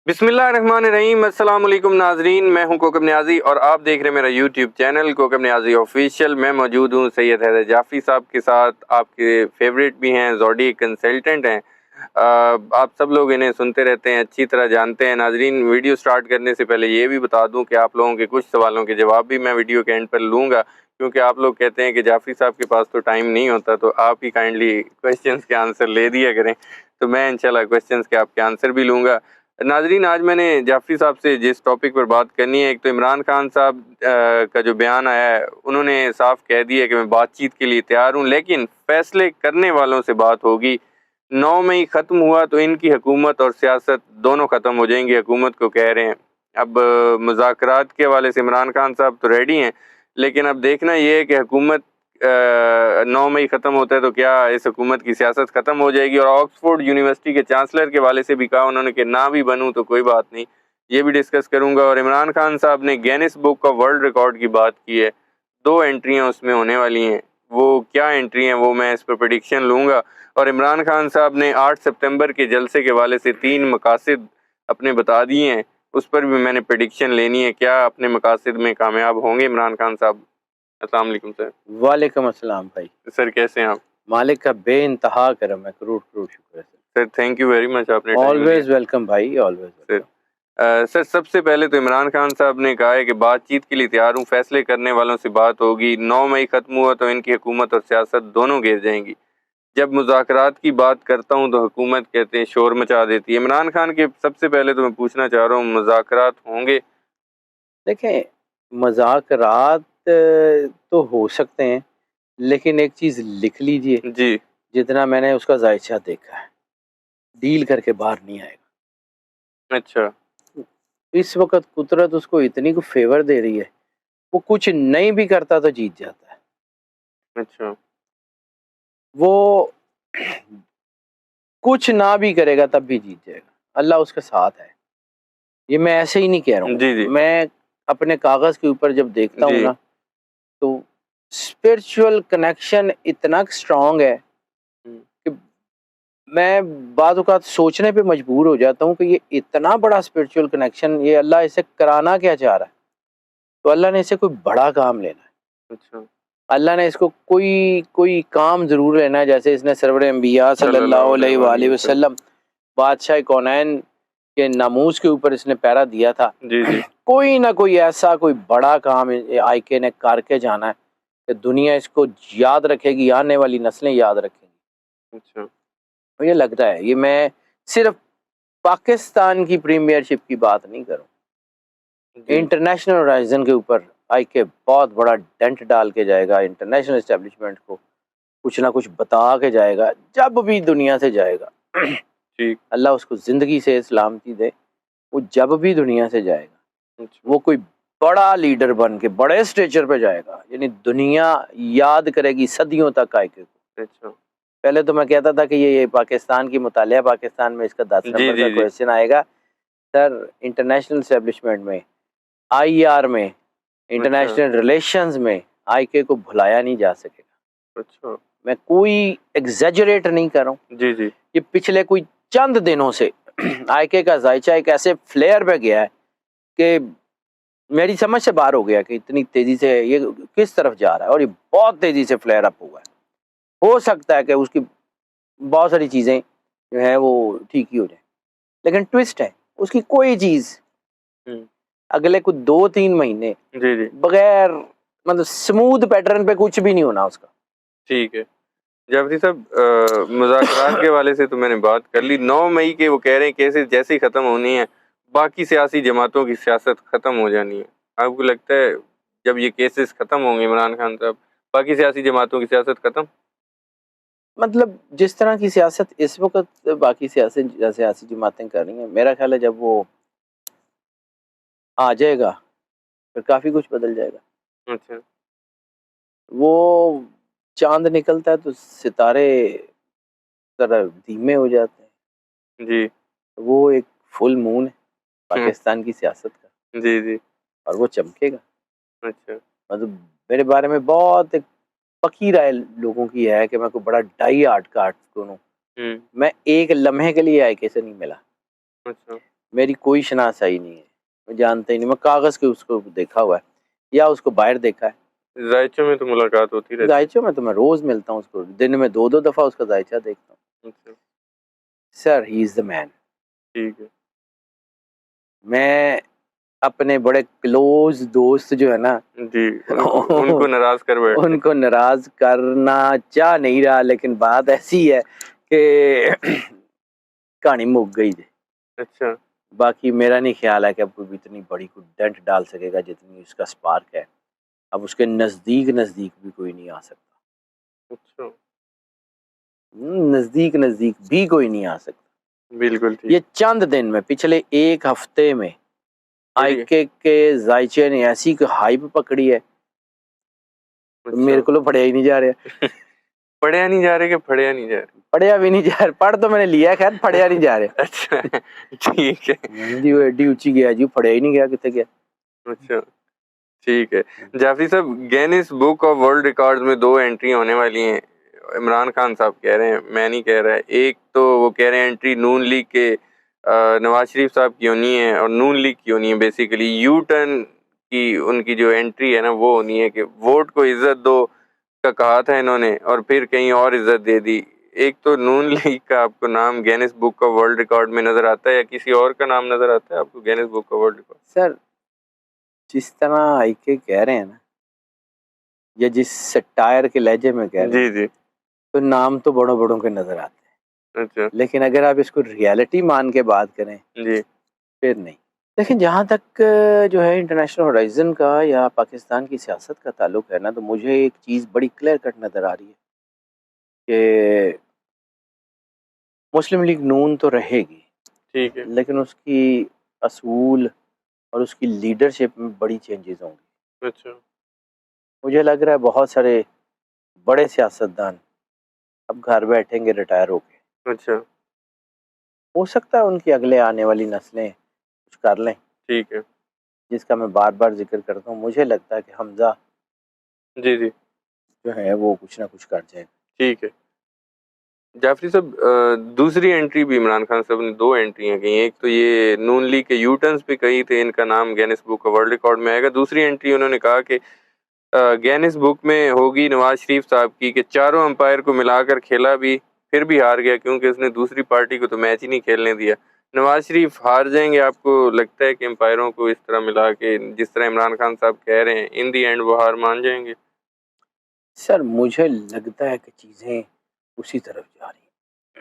बिस्मिल्लाहिर्रहमानिर्रहीम। अस्सलाम वालेकुम नाजरीन, मैं हूं कोकब नियाजी और आप देख रहे हैं मेरा YouTube channel Kokab Niazi official. मैं मौजूद हूं सैयद हैदर जाफी साहब के साथ, आपके फेवरेट भी हैं, ज़ोडिएक कंसल्टेंट हैं। आप सब लोग इन्हें सुनते रहते हैं, अच्छी तरह जानते हैं। नाजरीन, वीडियो स्टार्ट करने से पहले ये भी बता दूं कि आप लोगों के कुछ सवालों के जवाब भी मैं वीडियो के एंड पर लूँगा, क्योंकि आप लोग कहते हैं कि जाफी साहब के पास तो टाइम नहीं होता, तो आप ही काइंडली क्वेश्चंस के आंसर ले दिया करें। तो मैं इंशाल्लाह क्वेश्चंस के आपके आंसर भी लूँगा। नाजरीन, आज मैंने जाफ़री साहब से जिस टॉपिक पर बात करनी है, एक तो इमरान खान साहब का जो बयान आया है, उन्होंने साफ कह दिया कि मैं बातचीत के लिए तैयार हूं, लेकिन फैसले करने वालों से बात होगी। 9 मई ख़त्म हुआ तो इनकी हुकूमत और सियासत दोनों ख़त्म हो जाएंगी, हुकूमत को कह रहे हैं। अब मुज़ाकरात के हवाले से इमरान खान साहब तो रेडी हैं, लेकिन अब देखना ये है कि हुकूमत 9 मई ख़त्म होता है तो क्या इस हुकूमत की सियासत ख़त्म हो जाएगी। और ऑक्सफोर्ड यूनिवर्सिटी के चांसलर के हवाले से भी कहा उन्होंने कि ना भी बनूं तो कोई बात नहीं, ये भी डिस्कस करूंगा। और इमरान खान साहब ने Guinness book of world record की बात की है, 2 एंट्रियां उसमें होने वाली हैं, वो क्या एंट्री हैं वो मैं इस पर प्रेडिक्शन लूँगा। और इमरान खान साहब ने 8 सितंबर के जलसे के हवाले से 3 मकासद अपने बता दिए हैं, उस पर भी मैंने प्रेडिक्शन लेनी है, क्या अपने मकासद में कामयाब होंगे इमरान खान साहब। अस्सलाम वालेकुम सर। वालेकुम अस्सलाम भाई। सर कैसे हैं आप? मालिक का बेइंतहा करम है, करोड़ करोड़ शुक्र है sir thank you very much, आपने सर। टाइम दिया। ऑलवेज वेलकम भाई, ऑलवेज सर वेलकम। सर सबसे पहले तो इमरान खान साहब ने कहा है कि बातचीत के लिए तैयार हूँ, फैसले करने वालों से बात होगी। 9 मई ख़त्म हुआ तो इनकी हुकूमत और सियासत दोनों गिर जाएंगी। जब मुज़ाकरात की बात करता हूँ तो हुकूमत कहते हैं शोर मचा देती है। इमरान खान के सबसे पहले तो मैं पूछना चाह रहा हूँ, मुज़ाकरात होंगे? देखें, मज़ाकरात तो हो सकते हैं, लेकिन एक चीज़ लिख लीजिए, जी। जितना मैंने उसका जायचा देखा है, डील करके बाहर नहीं आएगा। अच्छा। इस वक्त कुदरत उसको इतनी को फेवर दे रही है, वो कुछ नहीं भी करता तो जीत जाता है। अच्छा। वो कुछ ना भी करेगा तब भी जीत जाएगा, अल्लाह उसके साथ है। ये मैं ऐसे ही नहीं कह रहा हूँ, जी जी मैं अपने कागज़ के ऊपर जब देखता हूँ जी। ना, तो स्पिरिचुअल कनेक्शन इतना स्ट्रॉन्ग है कि मैं बाद औक़ात सोचने पे मजबूर हो जाता हूँ कि ये इतना बड़ा स्पिरिचुअल कनेक्शन, ये अल्लाह इसे कराना क्या चाह रहा है। तो अल्लाह ने इसे कोई बड़ा काम लेना है। अच्छा। अल्लाह ने इसको कोई कोई काम ज़रूर लेना है, जैसे इसने सरवर अंबिया सल्लल्लाहु अलैहि वसल्लम, बादशाह कौनैन के नामूस के ऊपर इसने पहरा दिया था। जी जी। कोई ना कोई ऐसा कोई बड़ा काम आईके ने करके जाना है कि दुनिया इसको याद रखेगी, आने वाली नस्लें याद रखेंगी। अच्छा। मुझे लगता है, ये मैं सिर्फ पाकिस्तान की प्रीमियरशिप की बात नहीं करूँ, जी। इंटरनेशनल होराइजन के ऊपर आईके बहुत बड़ा डेंट डाल के जाएगा। इंटरनेशनल एस्टेब्लिशमेंट को कुछ ना कुछ बता के जाएगा, जब भी दुनिया से जाएगा। ठीक। अल्लाह उसको ज़िंदगी से सलामती दे, वो जब भी दुनिया से जाएगा, अच्छा। वो कोई बड़ा लीडर बन के बड़े स्टेचर पे जाएगा, यानी दुनिया याद करेगी सदियों तक आईके को। अच्छा। पहले तो मैं कहता था कि ये पाकिस्तान की मुतालिया, पाकिस्तान में इसका 10 जी नंबर का जी जी। क्वेश्चन आएगा। सर, इंटरनेशनल एस्टेब्लिशमेंट में, आईआर में, अच्छा। इंटरनेशनल रिलेशंस में आईके को भुलाया नहीं जा सकेगा। अच्छा। मैं कोई एग्जैजरेट नहीं कर रहा हूँ। जी जी। ये पिछले कोई चंद दिनों से आईके का जायचा एक ऐसे फ्लेयर पे गया है कि मेरी समझ से बाहर हो गया कि इतनी तेजी से ये किस तरफ जा रहा है, और ये बहुत तेजी से फ्लेयर अप हुआ है। हो सकता है कि उसकी बहुत सारी चीजें जो है वो ठीक ही हो जाए, लेकिन ट्विस्ट है, उसकी कोई चीज अगले कुछ 2-3 महीने जी जी। बगैर मतलब स्मूथ पैटर्न पे कुछ भी नहीं होना उसका। ठीक है जाफरी साहब, मुज़ाकरात के हवाले से तो मैंने बात कर ली। 9 मई के वो कह रहे हैं केसेस जैसे ही ख़त्म होनी है, बाकी सियासी जमातों की सियासत ख़त्म हो जानी है। आपको लगता है जब ये केसेस ख़त्म होंगे इमरान खान साहब, बाकी सियासी जमातों की सियासत ख़त्म? मतलब जिस तरह की सियासत इस वक्त बाकी सियासी जमातें कर रही हैं, मेरा ख्याल है जब वो आ जाएगा फिर काफ़ी कुछ बदल जाएगा। अच्छा। वो चाँद निकलता है तो सितारे ज़रा धीमे हो जाते हैं। जी। वो एक फुल मून है हुँ। पाकिस्तान की सियासत का, जी जी। और वो चमकेगा। अच्छा। मतलब मेरे बारे में बहुत एक पक्की राय लोगों की है कि मैं कोई बड़ा डाई हार्ड का आर्टिस्ट हूँ। हुँ। मैं एक लम्हे के लिए आईके से नहीं मिला। अच्छा। मेरी कोई शनासाई नहीं है, मैं जानता ही नहीं, मैं कागज़ के उसको देखा हुआ है या उसको बाहर देखा है। जायचों में तो मुलाकात होती रहती है। जायचों में तो मैं रोज़ मिलता हूँ उसको, दिन में 2-2 दफ़ा उसका जायचा देखता हूँ। अच्छा, sir he is the man. ठीक है। मैं अपने बड़े क्लोज़ दोस्त जो है ना जी, उनको नाराज़ कर बैठते हैं। उनको नाराज़ करना चाह नहीं रहा, लेकिन बात ऐसी है कि कहानी मुक गई थी। अच्छा, बाकी मेरा नहीं ख्याल है कि अब कोई भी इतनी बड़ी कोई डेंट डाल सकेगा जितनी उसका स्पार्क है। अब उसके नज़दीक भी कोई नहीं आ सकता। अच्छा, नज़दीक भी कोई नहीं आ सकता। बिल्कुल ठीक। ये चंद दिन में, पिछले 1 हफ्ते में बढ़िया, आईके के जायचे ने ऐसी कोई हाइप पकड़ी है, अच्छा। मेरे को पढ़िया ही नहीं जा रहा। पढ़िया नहीं जा रहे कि पढ़िया नहीं जा रहे? पढ़िया भी नहीं जा रहा, पढ़ तो मैंने लिया है, खैर पढ़िया नहीं जा रहा। अच्छा, ठीक है, जी वो एडी ऊँची गया जी, पढ़िया ही नहीं गया, कितने गया? अच्छा, ठीक है। जाफ़री साहब, Guinness book of world records में 2 एंट्री होने वाली हैं। इमरान खान साहब कह रहे हैं, मैं नहीं कह रहा। एक तो वो कह रहे हैं एंट्री नून लीग के नवाज़ शरीफ साहब की होनी है और नून लीग की होनी है, बेसिकली यू टर्न की उनकी जो एंट्री है ना वो होनी है कि वोट को इज़्ज़त दो का कहा था इन्होंने और फिर कहीं और इज़्ज़त दे दी। एक तो नून लीग का आपको नाम Guinness book of world record में नज़र आता है या किसी और का नाम नज़र आता है आपको Guinness book of world record? Sir, जिस तरह आईके कह रहे हैं ना, या जिस सटायर के लहजे में कह रहे हैं, जी, जी। तो नाम तो बड़ों-बड़ों के नज़र आते हैं। अच्छा, लेकिन अगर आप इसको रियलिटी मान के बात करें, जी। फिर नहीं। लेकिन जहाँ तक जो है इंटरनेशनल होराइज़न का या पाकिस्तान की सियासत का ताल्लुक है ना, तो मुझे एक चीज़ बड़ी क्लियर कट नज़र आ रही है कि मुस्लिम लीग नून तो रहेगी, ठीक है। लेकिन उसकी असूल और उसकी लीडरशिप में बड़ी चेंजेज़ होंगी। अच्छा, मुझे लग रहा है बहुत सारे बड़े सियासतदान अब घर बैठेंगे रिटायर होके। अच्छा, हो सकता है उनकी अगले आने वाली नस्लें कुछ कर लें, ठीक है। जिसका मैं बार-बार ज़िक्र करता हूँ। मुझे लगता है कि हमज़ा जी, जी, जो है वो कुछ ना कुछ कर जाएगा। ठीक है। जाफ़री साहब, दूसरी एंट्री भी इमरान खान साहब ने 2 एंट्रियाँ की हैं। एक तो ये नून लीग के यू टर्न्स पे कही थी इनका नाम Guinness book of world record में आएगा। दूसरी एंट्री उन्होंने कहा कि गिनीज़ बुक में होगी नवाज़ शरीफ साहब की कि चारों अंपायर को मिलाकर खेला भी, फिर भी हार गया क्योंकि उसने दूसरी पार्टी को तो मैच ही नहीं खेलने दिया। नवाज़ शरीफ हार जाएँगे, आपको लगता है कि अंपायरों को इस तरह मिला के जिस तरह इमरान खान साहब कह रहे हैं, इन द एंड वो हार मान जाएँगे? सर, मुझे लगता है कि चीज़ें उसी तरफ जा रही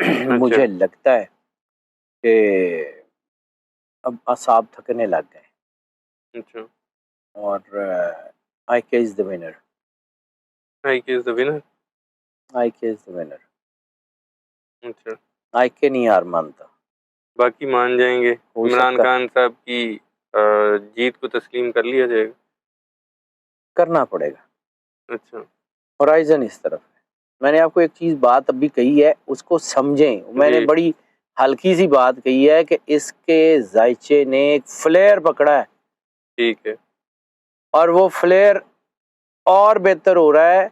हैं। अच्छा, मुझे लगता है कि अब असाब थकने लग गए अच्छा। और Ike is the winner. Hike is the winner? Ike is the winner. अच्छा। आईके नहीं हार मानता। बाकी मान जाएँगे। हो इमरान सकता है, खान साहब की जीत को तस्लीम कर लिया जाएगा। करना पड़ेगा। अच्छा, होराइज़न इस तरफ है। मैंने आपको एक चीज़ बात अभी कही है, उसको समझें। मैंने जी, बड़ी हल्की-सी बात कही है कि इसके ज़ायचे ने एक फ्लेयर पकड़ा है ठीक है। और वो फ्लेयर और बेहतर हो रहा है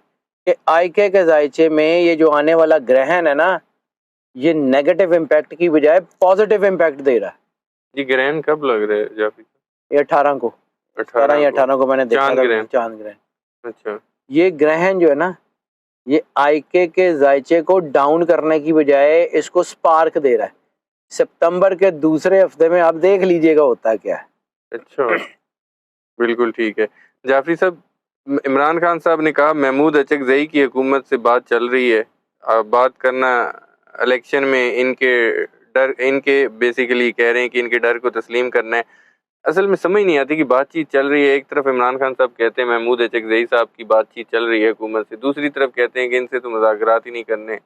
कि आईके के ज़ायचे में ये जो आने वाला ग्रहण है ना, ये नेगेटिव इम्पैक्ट की बजाय पॉज़िटिव इम्पैक्ट दे रहा है। ये ग्रहण कब लग रहा है जाफ़ी साहब? ये 18 को, 17 18 या को, 18 को मैंने देखा चाँद था ग्रहण। चाँद ग्रहण। अच्छा, ये ग्रहण जो है ना, ये आईके के ज़ायचे को डाउन करने की बजाय इसको स्पार्क दे रहा है। सितंबर के दूसरे हफ्ते में आप देख लीजिएगा होता क्या है। अच्छा, बिल्कुल ठीक है। जाफ़री साहब, इमरान खान साहब ने कहा महमूद अचकज़ई की हुकूमत से बात चल रही है। बात करना इलेक्शन में इनके बेसिकली कह रहे हैं कि इनके डर को तस्लीम करना है। असल में समझ नहीं आती कि बातचीत चल रही है, एक तरफ इमरान खान साहब कहते हैं महमूद अचकज़ई साहब की बातचीत चल रही है हुकूमत से, दूसरी तरफ कहते हैं कि इनसे तो मुज़ाकरात ही नहीं करने।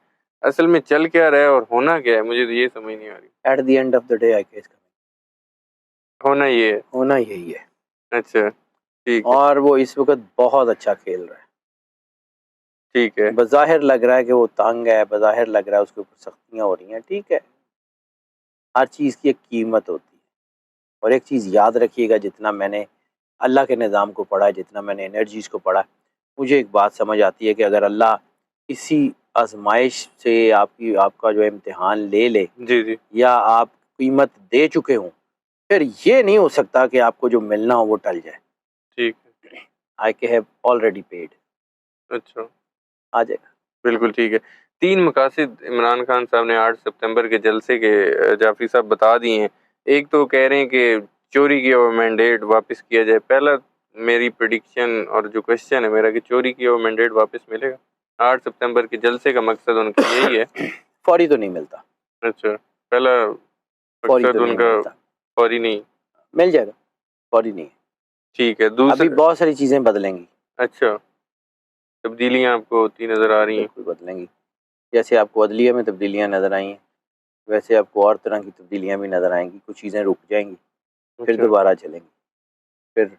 असल में चल क्या रहा है और होना क्या है, मुझे तो ये समझ नहीं आ रही। At the end of the day IK is coming. होना ये है। होना यही है अच्छा, ठीक है, और वो इस वक़्त बहुत अच्छा खेल रहा है। ठीक है। बज़ाहिर लग रहा है कि वो तंग है, बज़ाहिर लग रहा है उसके ऊपर सख्तियाँ हो रही हैं, ठीक है। हर चीज़ की एक कीमत होती है और एक चीज़ याद रखिएगा, जितना मैंने अल्लाह के निज़ाम को पढ़ा है, जितना मैंने एनर्जीज़ को पढ़ा है, मुझे एक बात समझ आती है कि अगर अल्लाह किसी आज़माइश से आपका जो है इम्तिहान ले ले जी, जी। या आप कीमत दे चुके हों, फिर ये नहीं हो सकता कि आपको जो मिलना हो वो टल जाए। ठीक है। आई के हैव ऑलरेडी पेड, अच्छा, आ जाएगा। बिल्कुल ठीक है। 3 मकासद इमरान खान साहब ने 8 सितंबर के जलसे के जाफ़री साहब बता दिए हैं। एक तो कह रहे हैं कि चोरी किया हुआ मैंडेट वापस किया जाए। पहला मेरी प्रेडिक्शन और जो क्वेश्चन है मेरा कि चोरी किया हुआ मैंडेट वापस मिलेगा? 8 सितंबर के जलसे का मकसद उनका यही है? फौरी तो नहीं मिलता, अच्छा, पहला फौरी मकसद तो नहीं उनका मिलता, फौरी नहीं। मिल जाएगा, फौरी नहीं है। ठीक है, अभी दूसरा बहुत सारी चीज़ें बदलेंगी, अच्छा, तब्दीलियाँ आपको होती नज़र आ रही हैं। बिल्कुल बदलेंगी। जैसे आपको अदलिया में तब्दीलियाँ नज़र आई हैं, वैसे आपको और तरह की तब्दीलियाँ भी नज़र आएँगी। कुछ चीज़ें रुक जाएँगी, फिर अच्छा, दोबारा चलेंगी। फिर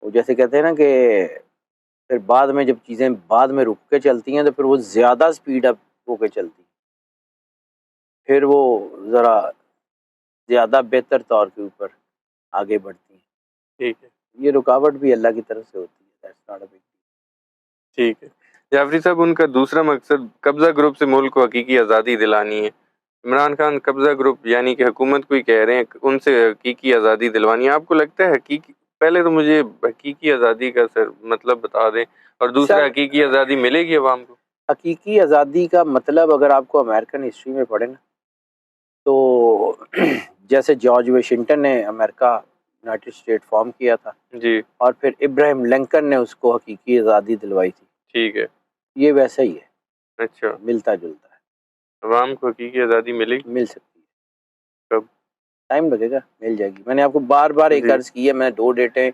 वो जैसे कहते हैं ना कि फिर बाद में जब चीज़ें बाद में रुक के चलती हैं तो फिर वो ज़्यादा स्पीड अप होके चलती हैं। फिर वो ज़रा ज़्यादा बेहतर तौर के ऊपर आगे बढ़ती हैं। ठीक है, ये रुकावट भी अल्लाह की तरफ से होती है, दैट्स नॉट अ बिग ठीक है। जाफ़री साहब उनका दूसरा मकसद कब्ज़ा ग्रुप से मुल्क को हकीकी आज़ादी दिलानी है। इमरान खान कब्ज़ा ग्रुप यानी कि हुकूमत को ही कह रहे हैं उनसे हकीकी आज़ादी दिलवानी है। आपको लगता है हकीकी पहले तो मुझे हकीकी आज़ादी का सर मतलब बता दें और दूसरा सर, हकीकी आज़ादी मिलेगी अवाम को? हकीकी आज़ादी का मतलब अगर आपको अमेरिकन हिस्ट्री में पढ़े ना, तो जैसे जॉर्ज वाशिंगटन ने अमेरिका यूनाइटेड स्टेट फॉर्म किया था जी, और फिर इब्राहिम लिंकन ने उसको हकीकी आज़ादी दिलवाई थी, ठीक है। ये वैसा ही है, अच्छा, मिलता-जुलता है, अवाम को हकीकी आज़ादी मिलेगी मिल सकती है। कब? टाइम लगेगा, मिल जाएगी। मैंने आपको बार-बार एक जी, अर्ज़ की है, मैं 2 डेटें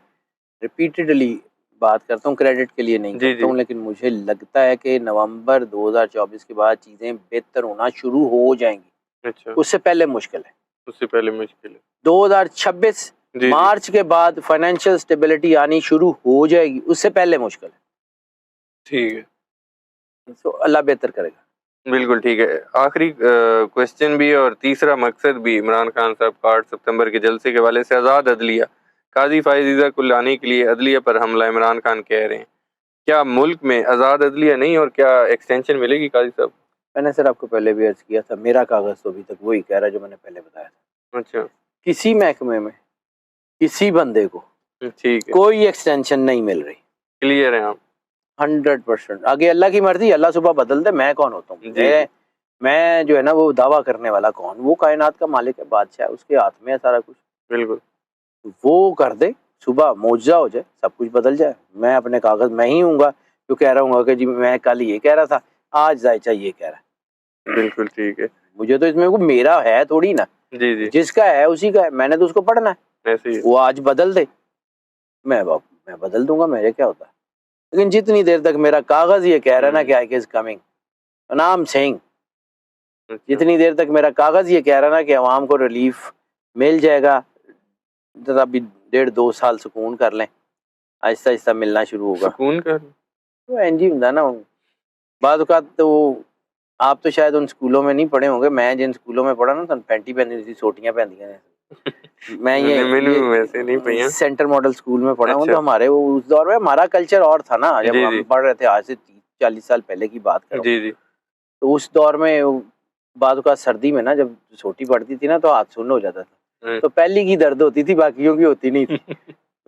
रिपीटेडली बात करता हूँ, क्रेडिट के लिए नहीं जी, करता जी। हूँ, लेकिन मुझे लगता है कि नवंबर 2024 के बाद चीज़ें बेहतर होना शुरू हो जाएँगी। अच्छा, उससे पहले मुश्किल है। उससे पहले मुश्किल है। 2026 जी, जी। मार्च के बाद फाइनेंशियल स्टेबिलिटी आनी शुरू हो जाएगी, उससे पहले मुश्किल ठीक है। है। तो अल्लाह बेहतर करेगा। बिल्कुल ठीक है। आखिरी क्वेश्चन भी और तीसरा मकसद भी इमरान खान साहब का 8 सितंबर के जलसे के हवाले से आज़ाद अदलिया। काज़ी फ़ाइज़ को लाने के लिए अदलिया पर हमला इमरान खान कह रहे हैं। क्या मुल्क में आज़ाद अदलिया नहीं और क्या एक्सटेंशन मिलेगी काज़ी साहब? मैंने सर आपको पहले भी अर्ज़ किया था, मेरा कागज़ तो अभी तक वही कह रहा है जो मैंने पहले बताया था। अच्छा, किसी महकमे में, किसी बंदे को ठीक है। कोई एक्सटेंशन नहीं मिल रही। क्लियर हैं आप? 100% आगे अल्लाह की मर्ज़ी, अल्लाह सुबह बदल दे, मैं कौन होता हूँ? जी, जी। मैं जो है ना वो दावा करने वाला कौन? वो कायनात का मालिक है, बादशाह है, उसके हाथ में है सारा कुछ। बिल्कुल। वो कर दे, सुबह मौजज़ा हो जाए, सब कुछ बदल जाए। मैं अपने कागज़ मैं ही हूँगा जो कह रहा हूँगा कि जी मैं कल ये कह रहा था, आज जायचा ये कह रहा है। बिल्कुल ठीक है। मुझे तो इसमें को मेरा है थोड़ी ना, जी, जी। जिसका है उसी का है, मैंने तो उसको पढ़ना है। ऐसे ही है। वो आज बदल दे, मैं बदल दूँगा, मेरे क्या होता है। लेकिन जितनी देर तक मेरा कागज़ ये कह रहा है ना कि I is coming and I am saying, अच्छा, जितनी देर तक मेरा कागज़ ये कह रहा है ना कि अवाम को रिलीफ मिल जाएगा, ज़रा अभी 1.5-2 साल सुकून कर लें, आहिस्ता-आहिस्ता मिलना शुरू होगा। सुकून का तो इंज ही ਹੁੰਦਾ ना, बाद औक़ात तो आप तो शायद उन स्कूलों में नहीं पढ़े होंगे, मैं जिन स्कूलों में पढ़ा ना तो पैंटी पहनती थी, सोटियाँ पहनती थी। मैं मैंने वैसे नहीं पढ़ी हैं। सेंटर मॉडल स्कूल में पढ़ा हूँ, तो अच्छा। हमारे वो उस दौर में हमारा कल्चर और था ना, जब जी, हम जी। पढ़ रहे थे, आज से 30-40 साल पहले की बात कर रहा हूँ। जी, जी। तो उस दौर में बाद औक़ात सर्दी में ना जब सोटी पड़ती थी ना तो हाथ सुन्न हो जाता था। तो पहली की दर्द होती थी, बाकियों की होती नहीं थी।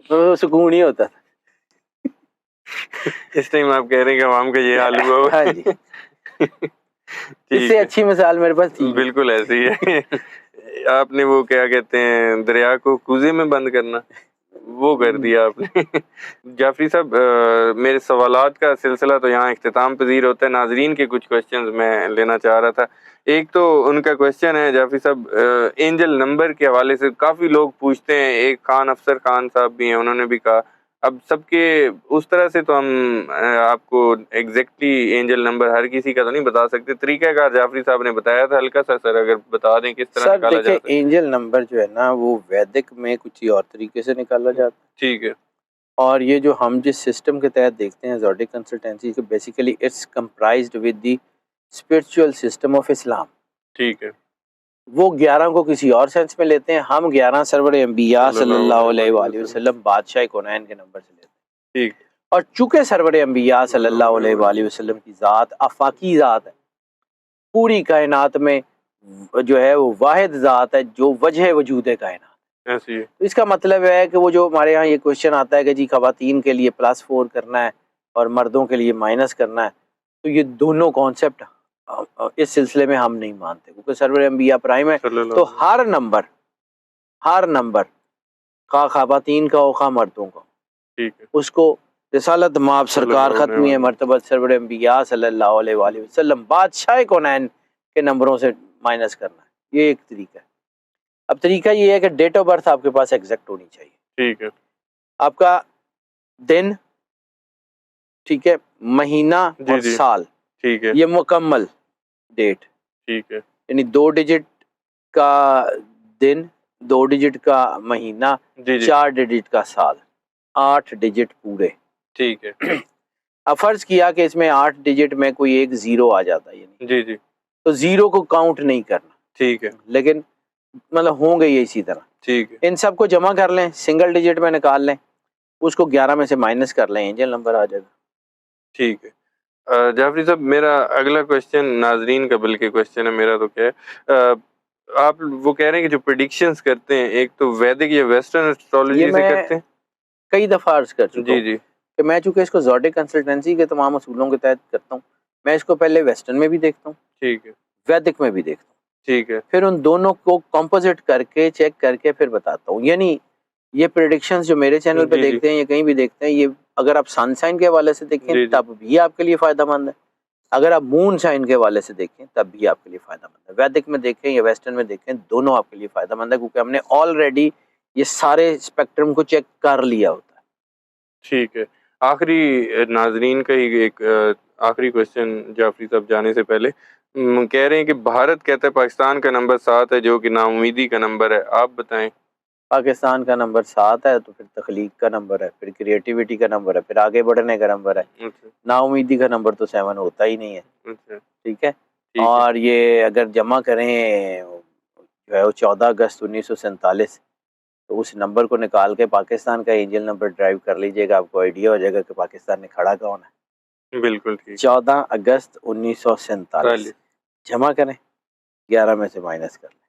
तो सुकून ही होता था। इस टाइम आप कह रहे हैं कि अवाम का ये हाल हुआ हाँ हुआ जी, ठीक इससे है। अच्छी मिसाल मेरे पास थी नहीं। बिल्कुल ऐसे ही है। आपने वो क्या कहते हैं दरिया को कूज़े में बंद करना, वो कर दिया आपने। जाफ़री साहब मेरे सवालात का सिलसिला तो यहाँ इख्तिताम पज़ीर होता है। नाज़रीन के कुछ क्वेश्चंस मैं लेना चाह रहा था। एक तो उनका क्वेश्चन है जाफ़री साहब एंजल नंबर के हवाले से काफ़ी लोग पूछते हैं। एक खान अफ़सर खान साहब भी हैं, उन्होंने भी कहा। अब सबके उस तरह से तो हम आपको एग्जैक्टली एंजल नंबर हर किसी का तो नहीं बता सकते। तरीक़ाकार जाफ़री साहब ने बताया था हल्का-सा सर अगर बता दें किस तरह सर निकाला जा देखिए, सकता है? एंजल नंबर जो है ना वो वैदिक में कुछ ही और तरीके से निकाला जाता है। ठीक है, और ये जो हम जिस सिस्टम के तहत देखते हैं ज़ोडिक कंसल्टेंसी, के basically it's comprised with the spiritual system of Islam. ठीक है। वो 11 को किसी और सेंस में लेते हैं, हम 11 सरवर अंबिया सल्लल्लाहु सल्लल्लाहु अलैहि अलैहि वसल्लम। वसल्लम बादशाह कौनैन के नंबर से लेते हैं। ठीक। और चूंकि सरवर अंबिया सल्लल्लाहु अलैहि वसल्लम की ज़ात आफाकी ज़ात है, पूरी कायनात में जो है वो वाहिद ज़ात है जो वजह वजूद कायनात। ऐसे ही है। तो इसका मतलब है कि वो जो हमारे यहाँ ये क्वेश्चन आता है कि जी ख़वातीन के लिए +4 करना है और मर्दों के लिए माइनस करना है, तो ये दोनों कॉन्सेप्ट इस सिलसिले में हम नहीं मानते, क्योंकि सरवर अंबिया प्राइम है। सल्लल्लाहु तो अलैहि हर नंबर खा ख़वातीन का हो खा मर्दों का, ठीक है। उसको रिसालत माब सरकार सल्लल्लाहु ख़त्मी अलैहि मरतबत सरवर अंबिया सल्लल्लाहु अलैहि वसल्लम बादशाह कौनैन के नंबरों से माइनस करना है। ये एक तरीका है। अब तरीका ये है कि डेट ऑफ बर्थ आपके पास एग्जैक्ट होनी चाहिए। ठीक है। आपका दिन, ठीक है, महीना जी, और जी। साल, ठीक है, ये मुकम्मल डेट, ठीक है। यानी 2 डिजिट का दिन, 2 डिजिट का महीना, जी, जी। 4 डिजिट का साल, 8 डिजिट पूरे। ठीक है। अब फर्ज किया कि इसमें 8 डिजिट में कोई एक ज़ीरो आ जाता है, यानी जी, जी। तो ज़ीरो को काउंट नहीं करना, ठीक है, लेकिन मतलब होंगे ये इसी तरह। ठीक है। इन सबको जमा कर लें, सिंगल डिजिट में निकाल लें, उसको 11 में से माइनस कर लें, एंजल नंबर आ जाएगा। ठीक है। जाफरी साहब, मेरा अगला क्वेश्चन नाज़रीन का बल्कि क्वेश्चन है, मेरा तो क्या है, आप वो कह रहे हैं कि जो प्रेडिक्शंस करते हैं, एक तो वैदिक या वेस्टर्न ये एस्ट्रोलॉजी से मैं करते हैं? कई दफ़ा अर्ज़ कर चुका जी, हूँ जी। कि मैं चूँकि इसको ज़ोडिक कंसल्टेंसी के तमाम असूलों के तहत करता हूँ, मैं इसको पहले वेस्टर्न में भी देखता हूँ, ठीक है, वैदिक में भी देखता हूँ। ठीक है। फिर उन दोनों को कंपोजिट करके, चेक करके फिर बताता हूँ। यानी ये प्रेडिक्शंस जो मेरे चैनल पे जी, जी। देखते हैं या कहीं भी देखते हैं, ये अगर आप सन साइन के हवाले से देखें जी, जी। तब भी आपके लिए फ़ायदेमंद है। अगर आप मून साइन के हवाले से देखें तब भी आपके लिए फ़ायदेमंद है। वैदिक में देखें या वेस्टर्न में देखें, दोनों आपके लिए फ़ायदेमंद है, क्योंकि हमने ऑलरेडी ये सारे स्पेक्ट्रम को चेक कर लिया होता है। ठीक है। आखिरी नाज़रीन का ही एक आखिरी क्वेश्चन जाफरी साहब जाने से पहले, कह रहे हैं कि भारत कहता है पाकिस्तान का नंबर 7 है, जो कि नाउम्मीदी का नंबर है। आप बताएँ? पाकिस्तान का नंबर 7 है, तो फिर तख्लीक का नंबर है, फिर क्रिएटिविटी का नंबर है, फिर आगे बढ़ने का नंबर है। अच्छा, नाउम्मीदी का नंबर तो 7 होता ही नहीं है, अच्छा। ठीक है? ठीक है, और ये अगर जमा करें जो है वो 14 अगस्त 1947, तो उस नंबर को निकाल के पाकिस्तान का एंजल नंबर ड्राइव कर लीजिएगा, आपको आइडिया हो जाएगा कि पाकिस्तान ने खड़ा कौन है। बिल्कुल ठीक। 14 अगस्त 1947 40 जमा करें, 11 में से माइनस कर लें,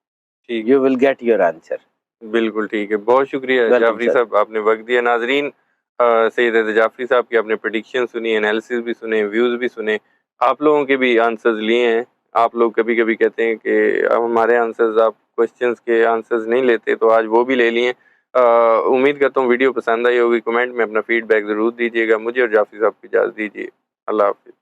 ठीक यू है। Will get your answer. बिल्कुल ठीक है। बहुत शुक्रिया वेलकम जाफरी सर। साहब, आपने वक़्त दिया। नाज़रीन, सैयद जाफरी साहब की आपने प्रेडिक्शन सुनी, एनालिसिस भी सुने, व्यूज़ भी सुने, आप लोगों के भी आंसर्स लिए हैं। आप लोग कभी-कभी कहते हैं कि हमारे आंसर्स, आप क्वेश्चंस के आंसर्स नहीं लेते, तो आज वो भी ले लिए। उम्मीद करता हूँ वीडियो पसंद आई होगी। कमेंट में अपना फीडबैक ज़रूर दीजिएगा। मुझे और जाफरी साहब को इजाज़त दीजिए। अल्लाह हाफ़िज़।